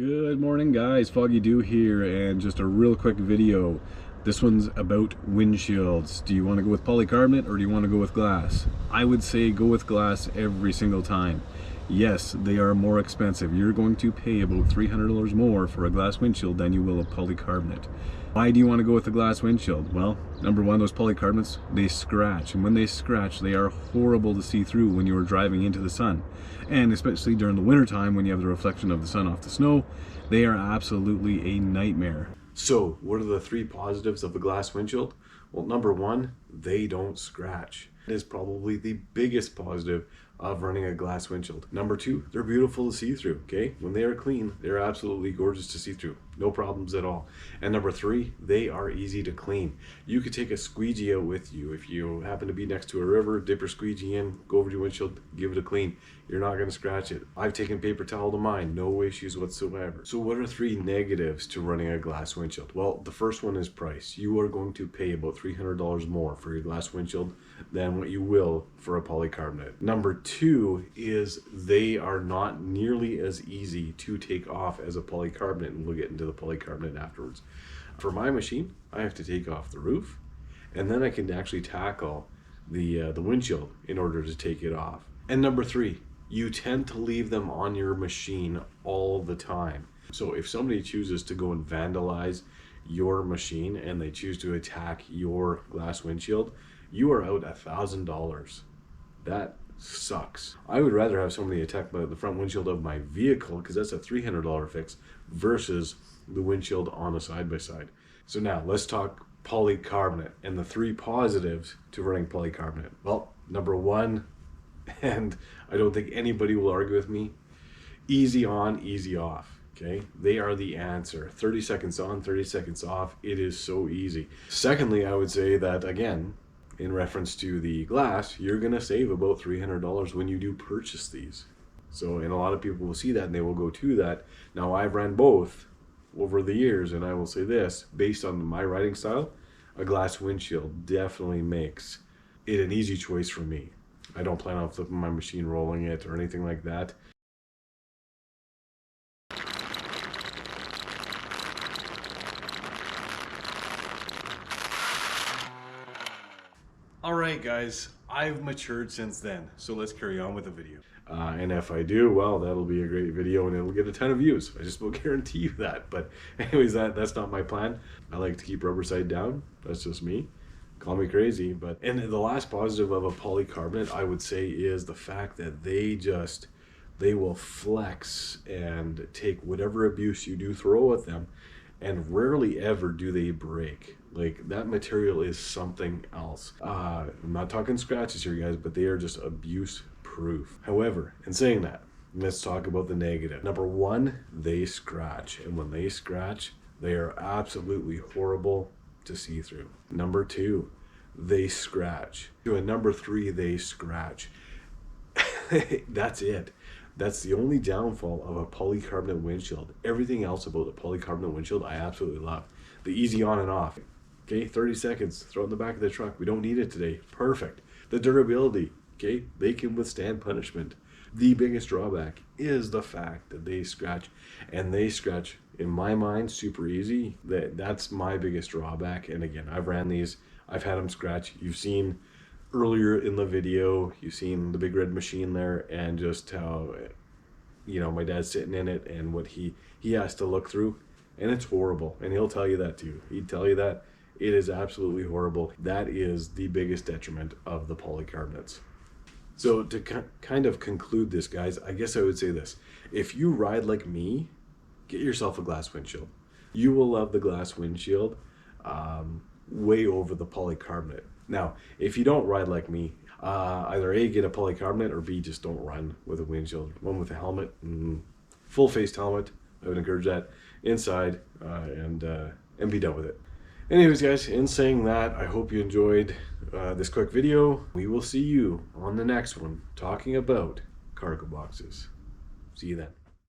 Good morning guys, Foggy here, and just a real quick video. This one's about windshields. Do you want to go with polycarbonate or do you want to go with glass? I would say go with glass every single time. Yes, they are more expensive. You're going to pay about $300 more for a glass windshield than you will a polycarbonate. Why do you want to go with a glass windshield? Well, number one, those polycarbonates, they scratch, and when they scratch, they are horrible to see through when you are driving into the sun. And especially during the winter time when you have the reflection of the sun off the snow, they are absolutely a nightmare. So, what are the three positives of a glass windshield? Well, number one, they don't scratch. It is probably the biggest positive of running a glass windshield. Number two, they're beautiful to see through, okay? When they are clean, they're absolutely gorgeous to see through. No problems at all. And number three, they are easy to clean. You could take a squeegee out with you. If you happen to be next to a river, dip your squeegee in, go over to your windshield, give it a clean. You're not gonna scratch it. I've taken paper towel to mine, no issues whatsoever. So what are three negatives to running a glass windshield? Well, the first one is price. You are going to pay about $300 more for your glass windshield than what you will for a polycarbonate. Number two is they are not nearly as easy to take off as a polycarbonate, and we'll get into the polycarbonate afterwards. For my machine, I have to take off the roof, and then I can actually tackle the windshield in order to take it off. And number three, you tend to leave them on your machine all the time. So if somebody chooses to go and vandalize your machine and they choose to attack your glass windshield, you are out $1,000. That sucks. I would rather have somebody attack the front windshield of my vehicle, because that's a $300 fix, versus the windshield on a side-by-side. So now let's talk polycarbonate and the three positives to running polycarbonate. Well, number one, and I don't think anybody will argue with me, easy on, easy off. Okay, they are the answer. 30 seconds on, 30 seconds off. It is so easy. Secondly, I would say that, again, in reference to the glass, you're gonna save about $300 when you do purchase these. So, and a lot of people will see that and they will go to that. Now, I've ran both over the years, and I will say this, based on my riding style, a glass windshield definitely makes it an easy choice for me. I don't plan on flipping my machine, rolling it, or anything like that. Alright guys, I've matured since then, so let's carry on with the video. And if I do, well, that'll be a great video and it'll get a ton of views. I just will guarantee you that. But anyways, that's not my plan. I like to keep rubber side down. That's just me. Call me crazy. And the last positive of a polycarbonate, I would say, is the fact that they will flex and take whatever abuse you do throw at them, and rarely ever do they break. Like, that material is something else. I'm not talking scratches here, guys, but they are just abuse proof. However, in saying that, let's talk about the negative. Number one, they scratch. And when they scratch, they are absolutely horrible to see through. Number two, they scratch. And number three, they scratch. That's it. That's the only downfall of a polycarbonate windshield. Everything else about the polycarbonate windshield I absolutely love. The easy on and off. Okay, 30 seconds, throw it in the back of the truck. We don't need it today. Perfect. The durability, okay, they can withstand punishment. The biggest drawback is the fact that they scratch, and they scratch, in my mind, super easy. That's my biggest drawback. And again, I've ran these, I've had them scratch. You've seen earlier in the video, you've seen the big red machine there, and just how, you know, my dad's sitting in it and what he has to look through, and it's horrible. And he'll tell you that too. He'd tell you that. It is absolutely horrible. That is the biggest detriment of the polycarbonates. So to kind of conclude this, guys, I guess I would say this. If you ride like me, get yourself a glass windshield. You will love the glass windshield way over the polycarbonate. Now, if you don't ride like me, either A, get a polycarbonate, or B, just don't run with a windshield. One with a helmet, full-faced helmet. I would encourage that inside, and be done with it. Anyways, guys, in saying that, I hope you enjoyed this quick video. We will see you on the next one talking about cargo boxes. See you then.